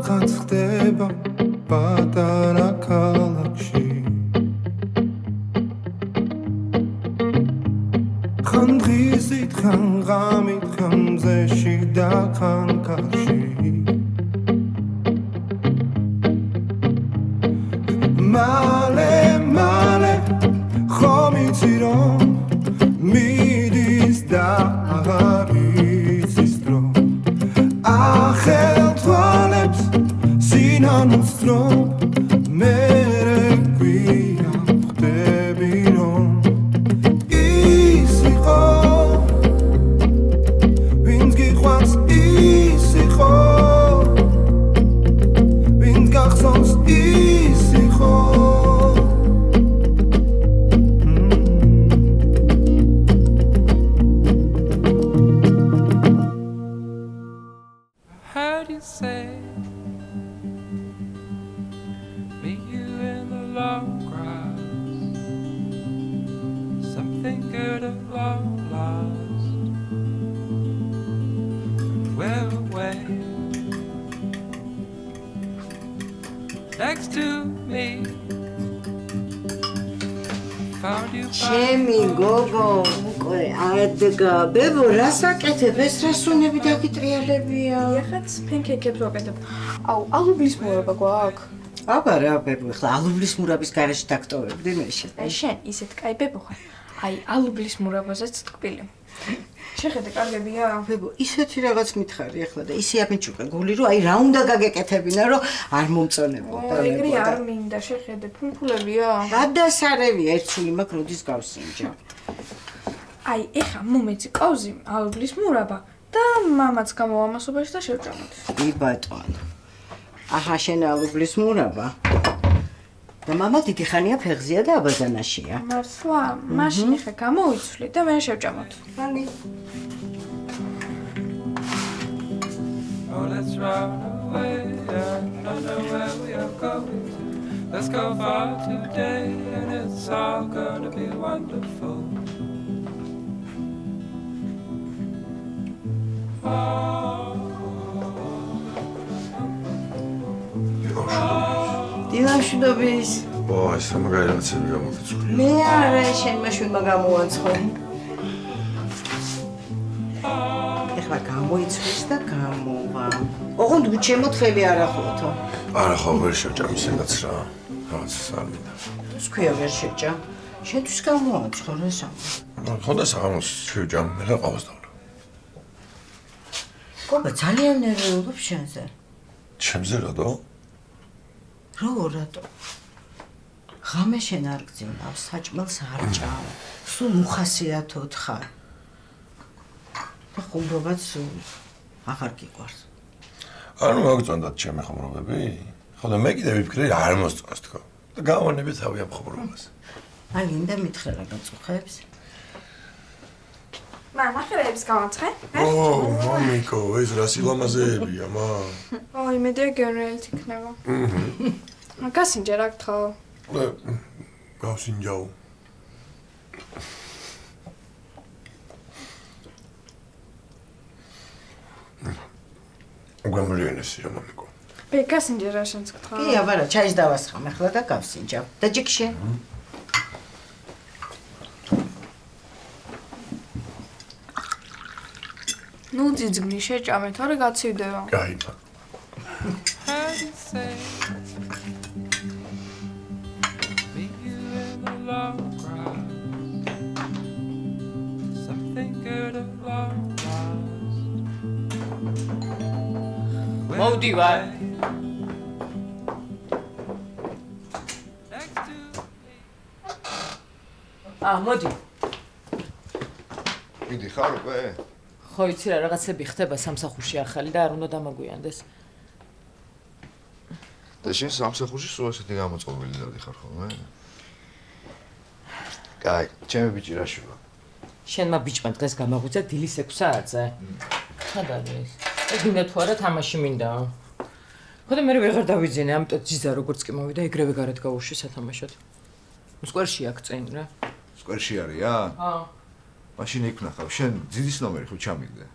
რაღაც ხდება პატარა ქალაქში ხან დღისით ხან ღამით ხან მზეში და ხან კარში მალე ხომ იცი რომ მიდის და აღარ იცის დრო ახელ თვალებს სინანულს რომ მე გვია ხდები რომ ის იყო ვინც გიყვარს ის იყო ვინც გახსოვს ის იყო ბებო, რას აკეთებ? ეს რა სუნები დაგიტრიალებია? ეხაც ფენქექებს ვაკეთებ. აუ, ალუბლის მურაბა გვაქვს? აბა რა, ბებო, ხლა ალუბლის მურაბის გარეშე დაგტოვებდი მე შენ. შენ ისეთ კაი ბებო ხარ. აი, ალუბლის მურაბაზეც ტკბილი. შეხედე, კარგებია? ბებო, ისეთი რაღაც მითხარი ახლა და ისე აფიჩუყე გული რომ აი რა უნდა გაგეკეთებინა რომ არ მომწონებოდა. ეგრე არ მინდა, შეხედე, ფუნფულებია? გადასარევია, ერთ სული მაქვს როდის გავსინჯა. აი, ეხა მომეცი კავზი ალუბლის მურაბა და მამაც გამოვამასობაში და შევჭამოთ. ი ბატონო. აჰა, შენ ალუბლის მურაბა. და მამა დიდი ხანია ფეხზია და აბაზანაშია. მართლა, მაშინ ეხა გამოვიცვლი და მე შევჭამოთ. მამი. Oh, let's run away, I don't know where we are going to. Let's go far today and it's all gonna be wonderful. დილამშვიდობის. აი, სამაგარი რაცები გამოგიწვია. მე არა, შენმა შვილმა გამოაცხო. ეხლა გამოიწვის და გამოვა. ოღონდ გუჩემოთ ხელი არ ახლოთო. არა, ხო, ვერ შევჭამ ისედაც რა. რაღაცას არ მინდა. სქვია ვერ შევჭა. შენთვის გამოაცხო რა სამა. ხოდა საღამოს შევჭამ, მე რა ყავს დავრო. გოგო ძალიან ნერვიულობ შენზე. ჩემზე რატო? რატო? ღამე შენ არ გძინავს, საჭმელს არ ჭამ. სულ უხასიათოდ ხარ. და ხუმრობაც აღარ გიყვარს. ანუ მოგწონდათ ჩემი ხუმრობები? ხოდა მე კიდე ვიფიქრე არ მოსწონს თქო. და გავანები თავი ამ ხუმრობას. ალინდა მითხრა რა გაწუხებს? მამა, ხერებს გამაცხე? მამიკო, ეს რა სილამაზეებია, მა. ой, მედია გენერალით იქნება. გასინჯა რა გთხოვ? გავსინჯაო. უგამრიელესია, მამიკო. ბე გასინჯა რა შენც გთხოვ? კი, აბარა, ჩაის დავასხამ ახლა და გავსინჯავ. და ჯიქშე. ნუ ძიძგნი შეჭამე, თორე გაცივდება. გაიცა. მოვდივარ. მოდი. მიდი ხარ უკვე? ხო იცი რა რაღაცები ხდება სამსახურში ახალი და არ უნდა დამაგვიანდეს. და შენ სამსახურში სულ ასეთი გამოწყობილი დადიხარ ხოლმე? კაი, ჩემი ბიჭი რა შუა? შენმა ბიჭმა დღეს გამაღვიძა დილის 6 საათზე. ხად არის? ეს მინდა თუ არა თამაში მინდაო. ხოდა მე ვეღარ დავიძინე, ამიტომ ჯიზა როგორც კი მოვიდა, ეგრევე გარეთ გავუშვი სათამაშოდ. სკვერში აქ წინ რა. სკვერში არია? ჰა. მაშინ იქ ნახავ, შენ ძიდის ნომერი ხო ჩამიგდე?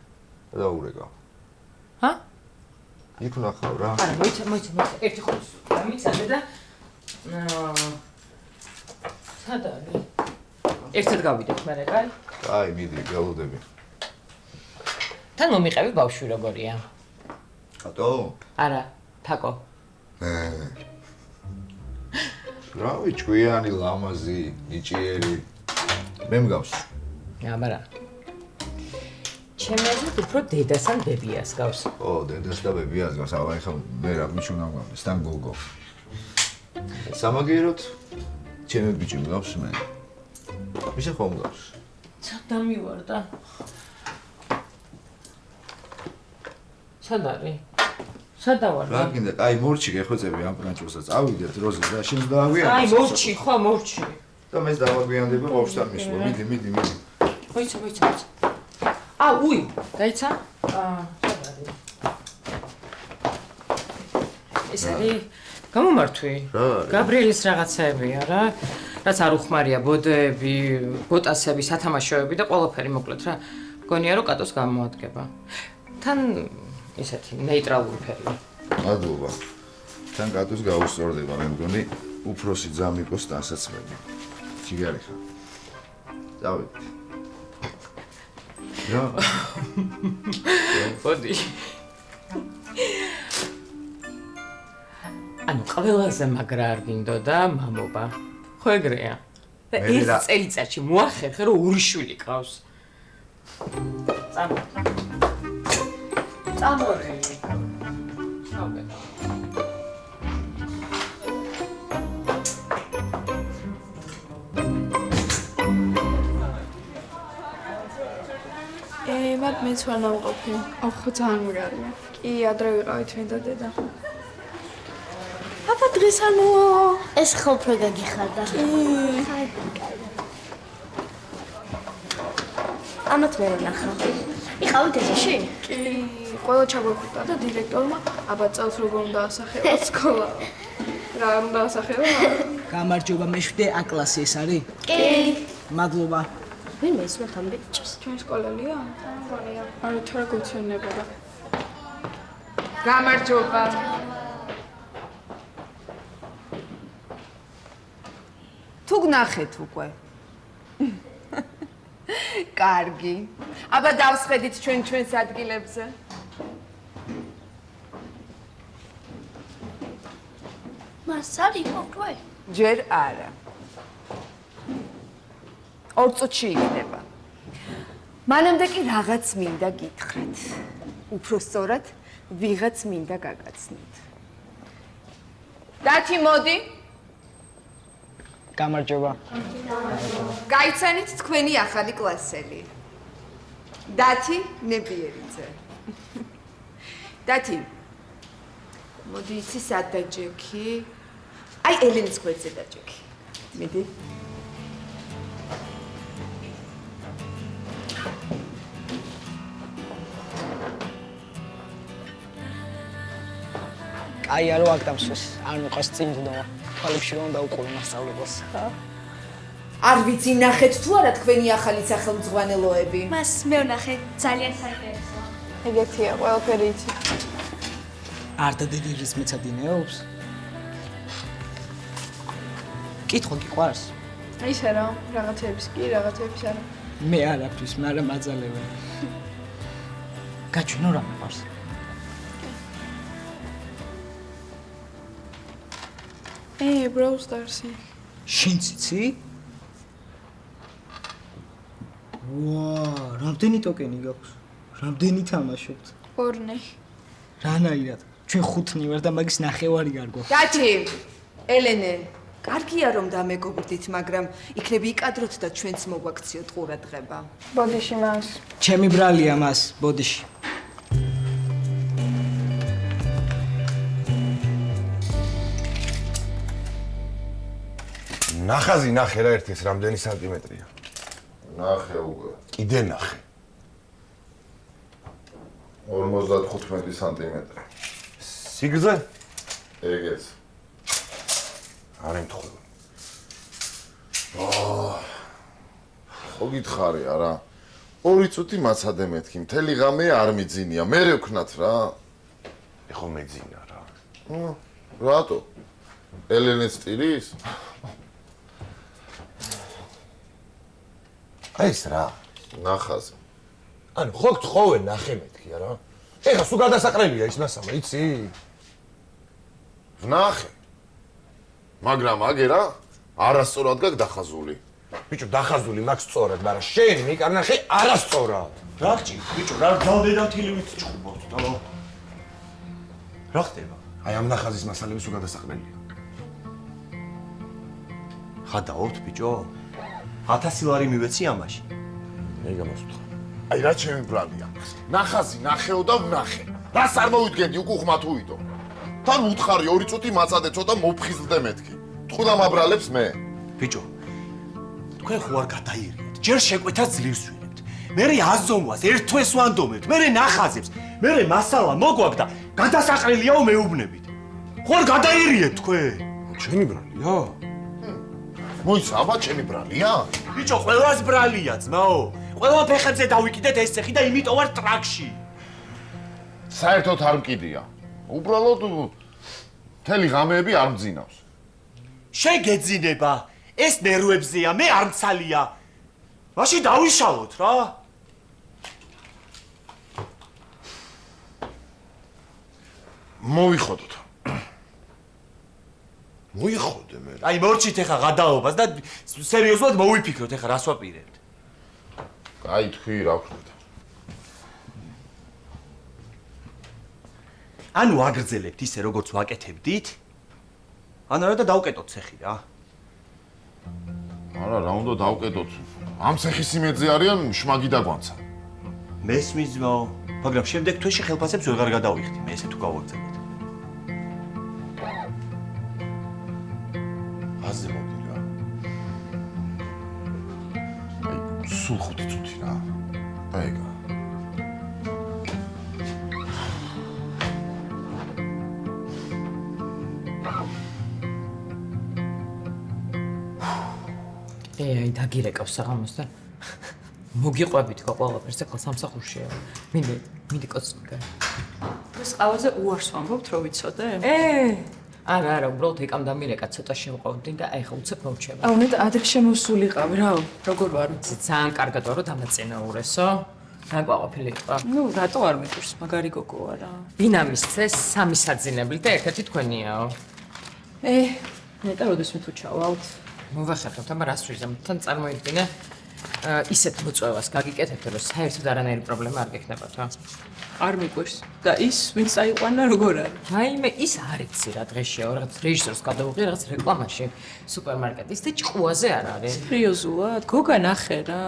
და დაურეკავ. ჰა? იქ ვნახავ რა. არა, მოიცა. ერთი ხუთს გამიცადე და სად არის? ერთად გავიდეთ მერე, კაი? კაი, მიდი, გელოდები. თან მომიყევი ბავშვი როგორია? ატო? არა, თაკო. რავი, ჭკვიანი, ლამაზი, ნიჭიერი. მე მგავს. აბარა. ჩემი აზრით უფრო დედას ან ბებიას გავს. ო, დედას და ბებიას გავს. აბა, ეხლა მე რა ბიჭი უნდა მგავს, თან გოგო. სამაგიეროდ ჩემი ბიჭი მგავს მე. ისე ხომ მგავს? სად დამივარდა? სად არის? სად დავარდა? რა გინდა, აი მორჩი გეხვეწები ამ პრანჭულსაც. წავიდეთ როზე და შენს დააგვიანებ. აი მორჩი, ხო, მორჩი. და მეც დავაგვიანდება ბავშვთან მისვლა. მიდი. მოიცა. უი, გაიცა? სად არის? ეს არის გამომართვი? რა არის? გაბრიელის რაღაცეებია რა. რაც არ უხმარია ბოდეები, ბოტასები, სათამაშოები და ყველაფერი მოკლედ რა. მგონია რომ კატოს გამოადგება. თან ისეთი ნეიტრალური ფერი. მადლობა. თან კატოს გაუსწორდება, მე მგონი უფროსი ძამიკოს დასაცმელი. ჯიგარი ხარ. დავით. რა? ბოდი. ანუ ყველაზე მაგრა არ გინდოდა მამობა. ხო ეგრეა. და ეს წელიწადში მოახერხე რომ ორი შვილი ყავს. წამორი. მათ მეც ვარ ნამყოფი. ხო ძალიან მეგარია. კი, ადრე ვიყავით მე და დედა. აბა დღეს ანუ ეს ხო უფრო გაგიხარდა. ამათ მე ვნახავ. იყავით ეზოში? კი, ყველა ჩაგვეხვდა და დირექტორმა აბა წელს როგორ უნდა ასახება სკოლა. რა უნდა ასახება? გამარჯობა, მე-7 A კლასი ეს არის? კი. მადლობა. ვინ მეცნოთ ამ ბიჭს? ჩვენი სკოლელია? მგონია. არა, თორე გოცნებოდა. გამარჯობა. თუ გნახეთ უკვე. კარგი. აბა დავსხედით ჩვენს ადგილებზე. მას არ იყო უკვე? ჯერ არა. 2 წუთში იქნება. მანამდე კი რაღაც მინდა გითხრათ. უფრო სწორად, ვიღაც მინდა გაგაცნოთ. დათი, მოდი. გამარჯობა. გაიცანით თქვენი ახალი კლასელი. დათი ნებიერიძე. დათი. მოდი იცი სად დაჯექი? აი ელენის გვერდზე დაჯექი. მიდი. აი არო აქ დამსვეს. არ მიყვას წინ დნოა. თვალებში რომ დაუყური მასწავლებლს. არ ვიცი ნახეთ თუ არა თქვენი ახალი სახელმძღვანელოები. მას მე ვნახე, ძალიან საინტერესოა. ეგეთია, ყველაფერი იცი. არ დადიდირის მეცადინეობს? კითხვა გიყვარს? ისე რა, რაღაცების კი, რაღაცების არა. მე არაფრის, მაგრამ მაძალევენ. გაჩვენო რა მიყვარს? Brawl Stars-ი. შენც იცი? ვა, რამდენი ტოკენი გაქვს? რამდენი თამაშობთ? 2. რანაირად? ჩვენ 5-ნი ვარ და მაგის ნახევარი გარგო. დათი, ელენე, კარგია რომ დამეგობრდით, მაგრამ იქნები იკადროთ და ჩვენც მოგვაქციოთ ყურადღება. ბოდიში მას. ჩემი ბრალია მას, ბოდიში. ნახაზი ნახე რა ერთი ეს რამდენი სანტიმეტრია? ნახე უკვე. კიდე ნახე. 55 სანტიმეტრი. სიგრძე? ეგეც. არ ემთხვევა. ხო გითხარი არა. 2 წუთი მაცადე მეთქი, მთელი ღამე არ მიძინია. მე ვქნათ რა. ეხო მეძინა რა. რატო? ელენეს ტირის? აი ეს რა? ნახაზე. ანუ ხო გთხოვე ნახე მეთქი რა. ეხა სულ გადასაყრელია ის მასალა, იცი? ვნახე. მაგრამ აგერა არასწორად გაქვს დახაზული. ბიჭო, დახაზული მაქვს სწორად, მაგრამ შენი მიკარნახე არასწორად. რა გჭი? ბიჭო, რა დავდედა თილივით ჭუბობთ, დაბა. რა ხდება? აი ამ ნახაზის მასალები სულ გადასაყრელია. ხადაობთ, ბიჭო? 1000 ლარი მივეცი ამაში. მე გამოსვთხა. აი რა ჩემი ბრალია. ნახაზი ნახეო და ვნახე. რას არ მოვიდგენდი უკუ ხმათუიდო. თან უთხარი 2 წუთი მაწადე ცოტა მოფხიზლდე მეთქი. თხუდა მაბრალებს მე. ბიჭო, თქვენ ხო არ გადაირიეთ. ჯერ შეკვეთა ძლივს ვიღებთ. მერე აზომვას ერთთვეს ვანდომებთ. მერე ნახაზებს. მერე მასალა მოგვაქვს და გადასაყრელიაო მეუბნებით. ხო არ გადაირიეთ თქვენ? ჩემი ბრალია? მოიცა, აბა ჩემი ბრალია? ბიჭო, ყველას ბრალია, ძმაო. ყველა ფეხებზე დავიკიდეთ ეს ცეხი და იმიტომ ვარ ტრაქში. საერთოდ არ მკიდია. უბრალოდ მთელი ღამეები არ მძინავს. შეგეძინება. ეს ნერვებზეა, მე არ მცალია. მაშინ დავიშალოთ რა. მოვიხოდოთ. მოიხოდე მე. აი მორჩით ახლა გადაობას და სერიოზულად მოვიფიქროთ ახლა რას ვაპირებთ. აი თქვი რა ვქნათ. ანუ აგრძელებთ ისე როგორც ვაკეთებდით? ანუ რა და დავკეტოთ ცეხი რა. არა, რა უნდა დავკეტოთ. ამ ცეხის იმედზე არიან შმაგი და გვანცა. მესმის ძმაო, მაგრამ შემდეგ თვეში ხელფასებს ვეღარ გადავიხდი, მე ესე თუ გავაგრძელებთ. აზე მოდი რა. აი, სულ 5 წუთი რა. აიგა. აი დაგირეკავს საღამოს და მოგიყვებით ხო ყველაფერს ახლა სამსახურშია. მინდი კოცკა. ეს ყავაზე უარს ვამბობთ, რომ ვიცოდე? არა, უბრალოდ ეკამ დამირეკა ცოტა შევყავდი და აი ხა უცებ მომჩება. აუნეთ ადრე შემოსულიყავი რა, როგორ ვარ? ძალიან კარგად ვარო დამაწინაურესო. დაგვაყოფილი იყო. ნუ რატო არ მეკურს, მაგარი გოგოა რა. ვინა მისცეს 3 საძინებლი და ერთ-ერთი თქვენიაო. ნეტა როდესმე თუ ჩავალთ? მოვახერხებთ, აბა რას ვიზამ, თან წარმოიდგინე ისეთ მოწვევას გაგიკეთებთ, რომ საერთოდ არანაირი პრობლემა არ გექნებათ, რა. არ მიყვარს. და ის, ვინც წაიყვანა, როგორ არის? რაიმე ის არ იცი რა დღეშია, რაღაც რეჟისორს გადავუღია რაღაც რეკლამაში სუპერმარკეტის და ჭყუაზე არ არის. სერიოზულად? გოგა ნახე რა.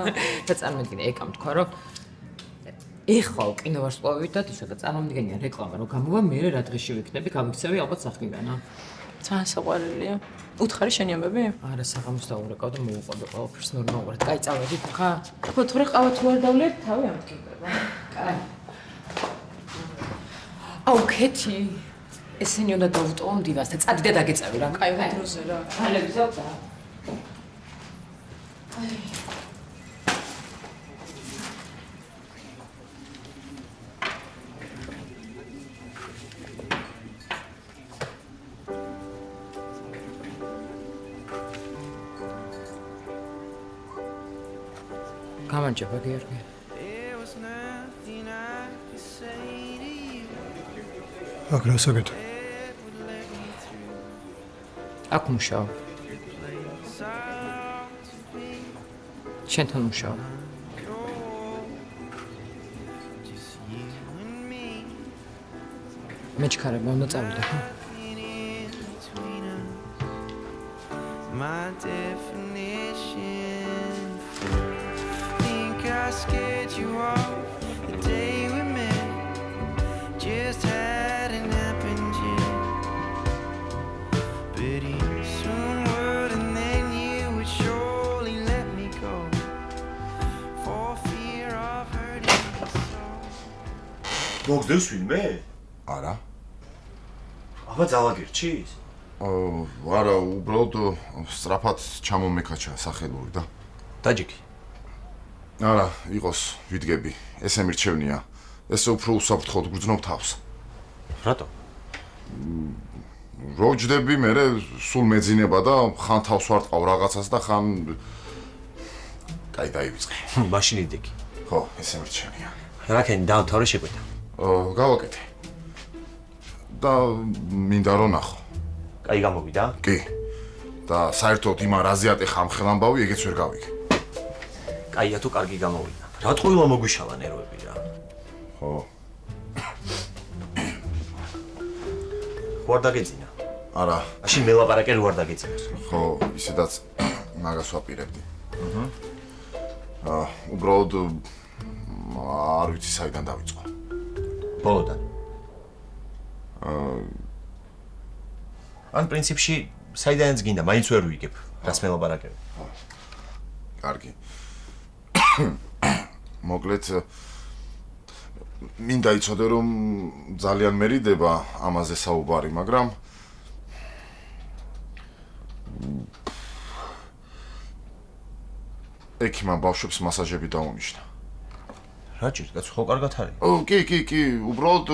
და წარმოიდგინე, ეკამ თქვა, რომ ეხლა კინოვარსკვლავებიდან ისო და წარმომდგენია რეკლამა, რომ გამოვა მე რა დღეში ვიქნები, გამიქცევი ალბათ საქმიდანა. ძალიან საყვარელია. უთხარი შენი ამბები? არა, საღამოს დაურეკავ და მოვუყოდო ყველაფერს ნორმალურად. კაი, წავედით ხა? ხო, თორე ყავა თუ არ დავლეთ, თავი ამტკიცდება. კაი. აუ, ქეთი. ესენი უნდა დავუტოვო მდივას და წადი და დაგეწევი რა. კაი, დროზე რა. ხალები ზავდა. გამარჯობა, გიორგი. აქ რა საკეთო? აქ მუშაობ. შენთან მუშაობ. მეჩქარება უნდა წავიდე, ხო? I scared you off the day we met. Just hadn't happened yet. But you soon would, and then you would surely let me go. For fear of hurting you so. მოგძევს ვინმე? არა. აბა ძალაგერჩის? არა, უბრალოდ სწრაფად ჩამომეკაჩა სახელური და დაჯიკი. არა, იყოს, ვიდგები. ესე მირჩევნია. ესე უფრო უსაფრთხოდ გრძნობ თავს. რატო? რო ჯდები მე სულ მეძინება და ხან თავს ვარტყავ რაღაცას და ხან დაივიწყე. მაშინ იდეგი. ხო, ესე მრჩენია. რაკენი დაამთავრე შეკვეთა. გავაკეთე. და მინდა რომ ნახო. კაი გამოვიდა? კი. და საერთოდ იმ არაზიატე ხამხელამბავი ეგეც ვერ გავიგე. კაია თუ კარგი გამოვიდა. რა ტყუილა მოგვიშალა ნერვები რა. ხო. ვარ დაგეძინა. არა. მაშინ მელაპარაკე რო არ დაგეძინოს. ხო, ისედაც მაგას ვაპირებდი. უბრალოდ არ ვიცი საიდან დავიწყო. ბოლოდან. ან პრინციპში საიდანაც გინდა, მაინც ვერ ვიგებ, რას მელაპარაკებ. კარგი. მოკლედ მინდა იცოდე რომ ძალიან მერიდება ამაზე საუბარი, მაგრამ ექიმმა ბავშვებს მასაჟები დაუნიშნა. რა ჭირდა, ხო კარგად არის? კი, უბრალოდ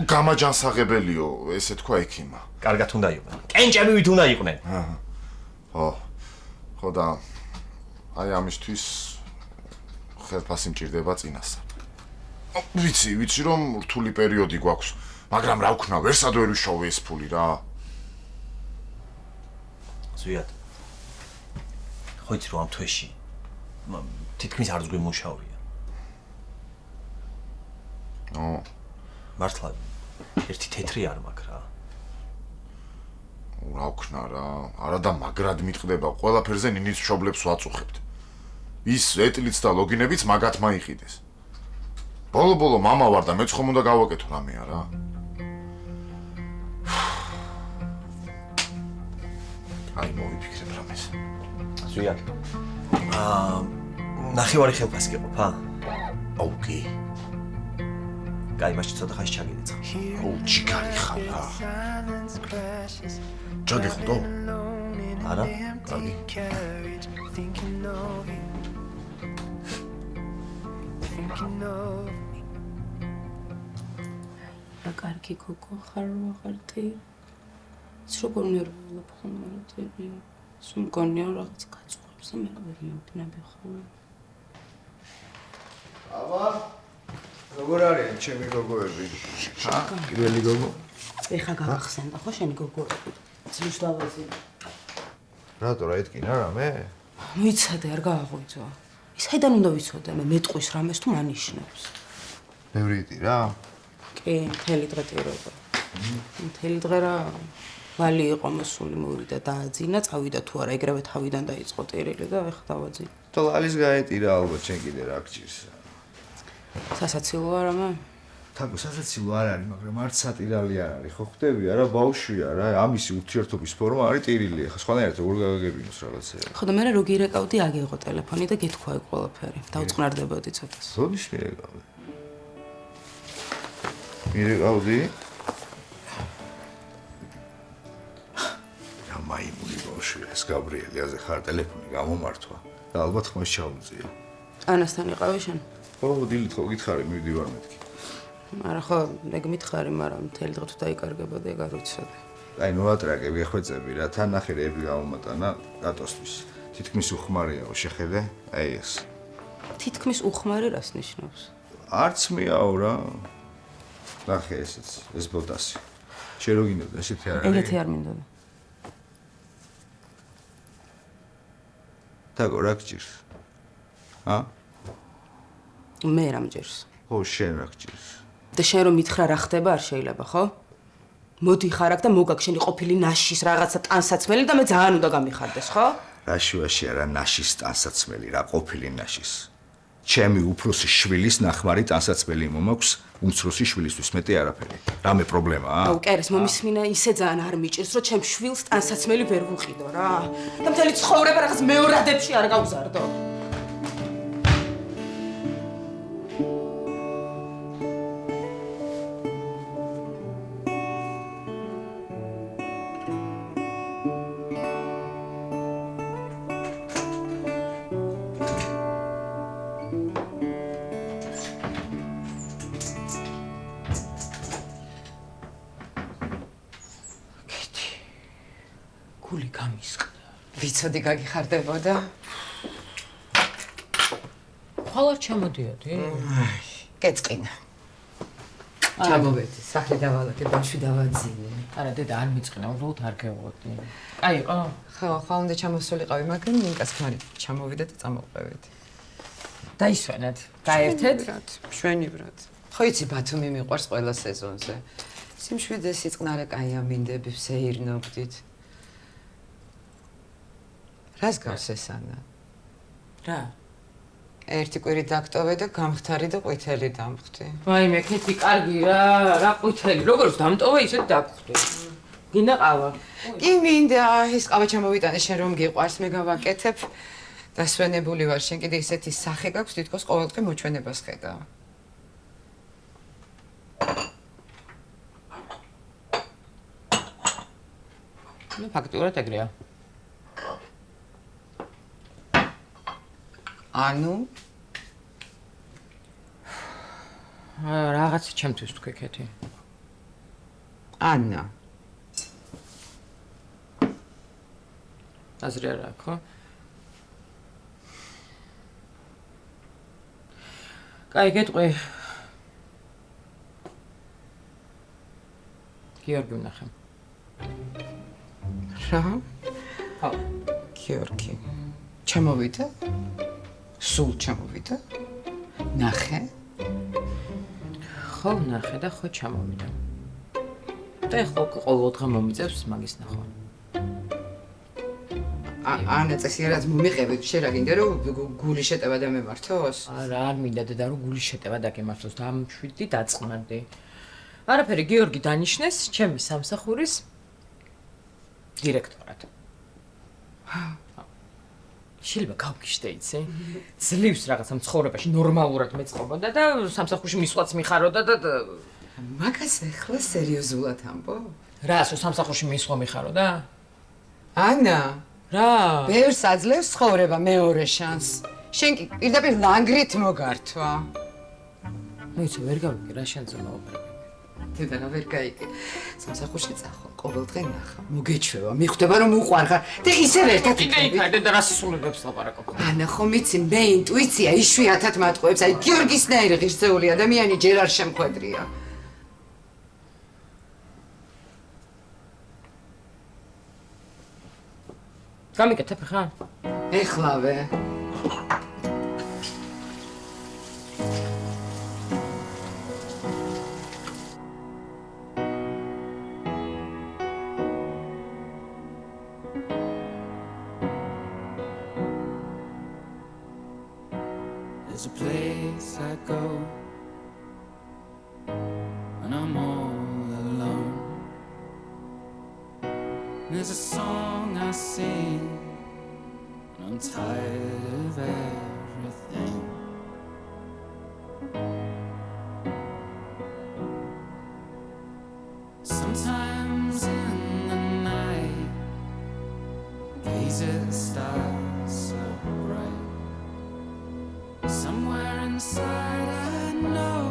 გამაჯანსაღებელიო, ესე თქვა ექიმმა. კარგად უნდა იყვნენ. კენჭები ვით უნდა იყვნენ. ხო და აი ამისთვის ხელფასი მჭირდება წინასწარ. ვიცი რომ რთული პერიოდი გვაქვს, მაგრამ რა ვქნა, ვერსად ვერ ვიშოვე ეს ფული რა. ზვიად. ხო იცი რომ ამ თვეში თითქმის არც გვიმუშავრია. მართლა ერთი თეთრი არ მაქვს რა. რა ვქნა რა, არა და მაგრად მიტყდება, ყველაფერზე ნინის მშობლებს ვაწუხებთ. ის ეტლიც და ლოგინებიც მაგათ მაიყიდეს. ბოლო მამა ვარ და მეც ხომ უნდა გავაკეთო რამე არა. აი მოვიფიქრებ რამეს. ზვიად. ნახევარი ხელფასი გეყოფა? კი. კაი, მაშინ ცოტა ხანში ჩაგიდეცხა. ჯიგარი ხარ რა. ჩაგიხდო? არა, კარგი. რა კარგი გოგო ხარ ვაღარდი. ის როგორ ნერვიულობ ხომარდები. სულ მგონია რაღაც გაწუხებს და მე ვერ მოვქნები ხოლმე. როგორ არის ჩემი გოგოები? პირველი გოგო? ეხა გავახსენდა ხო შენი გოგოები? ძილს დავაზინე. რატო რა ეთქინა რამე? მოიცადე არ გააღვიძო. საიდან უნდა ვიცოდე მე მეტყვის რამეს თუ მანიშნებს? ბევრიდი რა? კი, მთელი დღე ტიროდა. მთელი დღე რა ვალი იყო მოსული მოვიდა დააძინა, წავიდა თუ არა, ეგრევე თავიდან დაიწყო ტირილი და ეხა დავაძინა. თოლა ალის გაეტირა ალბათ შენ კიდე რა გჭირს. სასაცილო არა მე? თაგო სასაცილო არ არის, მაგრამ არც სატირალი არ არის, ხო ხვდები არა, ბავშვია რა, ამისი ურთიერთობის ფორმა არის ტირილი, ხა სხვანაირად როგორ გაგაგებინოს რაღაცა. ხო და მე რა როგი რეკავდი აგეღო ტელეფონი და გეთქვა ეგ ყველაფერი. დავწყნარდებოდი ცოტას. როდის მირეკავდი? მირეკავდი? რა მაიმუნი ბავშვია ეს გაბრიელი, აზე ხარ ტელეფონი გამომართვა და ალბათ ხმას ჩაუძია. ანასთან იყავი შენ? ხო, დილით ხო გითხარი, მივდივარ მეთქი. არა ხო, ეგ მითხარი, მაგრამ მთელი დღე თუ დაიკარგებოდი, ეგ არ ვიცოდი. აი, ნუ ატრაკე, ვიხვეწები რა, თან ნახე რეები გამომატანა კატოსთვის. თითქმის უხმარიაო, შეხედე? აი ეს. თითქმის უხმარი რას ნიშნავს? არც მიაო რა. ნახე ესეც, ეს ბოტასი. შენ რო გინდოდა, ესეთი არ არის? ეგეთი არ მინდოდა. თაგო რა გჭირს? მე რა მჭირს? ხო, შენ რა გჭირს? და შენ რომ მითხრა რა ხდება არ შეიძლება, ხო? მოდი ხარ აქ და მოგაგ შენი ყოფილი ნაშის რაღაცა ტანსაცმელი და მე ძალიან უნდა გამიხარდეს, ხო? რა შუაში არა ნაშის ტანსაცმელი, რა ყოფილი ნაშის. ჩემი უფროსი შვილის ნახმარი ტანსაცმელი მომაქვს, უმცროსი შვილისთვის მეტი არაფერი. რამე პრობლემაა? აუ, კერეს მომისმინა ისე ძალიან არ მიჭირს, რომ ჩემ შვილს ტანსაცმელი ვერ ვუყიდო რა. და მთელი ცხოვრება რაღაც მეორადებში არ გავზარდო. გამისყდა. ვიცოდი გაგიხარდებოდა. ხვალ არ ჩამოდიოდი? გეწყინა. ჩამოვედი, სახლი დავალაგე, ბავშვი დავაძინე. არა, დედა არ მიწყინა, უბრალოდ არ გეღოდი. აი, ხო, უნდა ჩამოსულიყავი, მაგრამ ნინკას ქმარი ჩამოვიდა და წამოვყევით. დაისვენეთ, გაერთეთ? მშვენივრად. ხო იცი, ბათუმი მიყვარს ყველა სეზონზე. სიმშვიდე, სიწყნარე, კაი ამინდები, ვსეირნობდით. რას გავს ეს ანა? რა? ერთი კვირი დაგტოვე და გამხთარი და ყვითელი დამხდი. ვაიმე, ქეთი კარგი რა ყვითელი, როგორც დამტოვე, ისეთ დაგხვდი. გინდა ყავა? კი მინდა, ეს ყავა ჩამოვიტანე შენ რომ გიყვარს, მე გავაკეთებ. დასვენებული ვარ, შენ კიდე ისეთი სახე გაქვს, თითქოს ყოველდღე მოჩვენებას ხედავ. ნუ ფაქტიურად ეგრეა. ანუ რაღაც ჩემთვის თქვი ქეთი. ანა. აზრი არა, ხო? კაი, გეტყვი. გიორგი ვნახე. რა? ხო. გიორგი. ჩამოვიდა? სულ ჩამოვიდა? ნახე? ხო, ნახე და ხო ჩამოვიდა. და ეხლა ყოველდღე მომიწევს მაგის ნახვა. ანა წესიერად მომიყევით, შენ რა გინდა რომ გული შეტევა და მემართოს? არა, არ მინდა დედა რომ გული შეტევა და გემართოს, დამშვიდი, დაწყმარდი. არაფერი, გიორგი დანიშნეს ჩემი სამსახურის დირექტორად. შეიძლება გავგიშდე იცი? ძლივს რაღაცა ცხოვრებაში ნორმალურად მეწყობოდა და სამსახურში მისვლაც მიხაროდა და მაგას ახლა სერიოზულად ამბობ? რას, სამსახურში მისვლა მიხაროდა? ანა, რა? ბევრს აძლევს ცხოვრება მეორე შანსს. შენ კი პირდაპირ ლანგრით მოგართვა. ნუ იცი, ვერ გავიგე რა შენზე მოვყრები. დედა რა ვერ გაიგე. სამსახურში წახვალ, ყოველდღე ნახა, მოგეჩვევა, მიხვდება რომ უყვარხარ და ისევ ერთად იქ და რა სისულებს ლაპარაკობ. ანა, ხომ იცი, მე ინტუიცია იშვიათად მატყუებს, აი გიორგისნაირი ღირსეული ადამიანი ჯერ არ შემხვედრია. გამიკეთებ ხა? ეხლავე. There's a place I go when I'm all alone. There's a song I sing when I'm tired of everything. Sometimes in the night, gaze at the stars so bright. Somewhere inside I know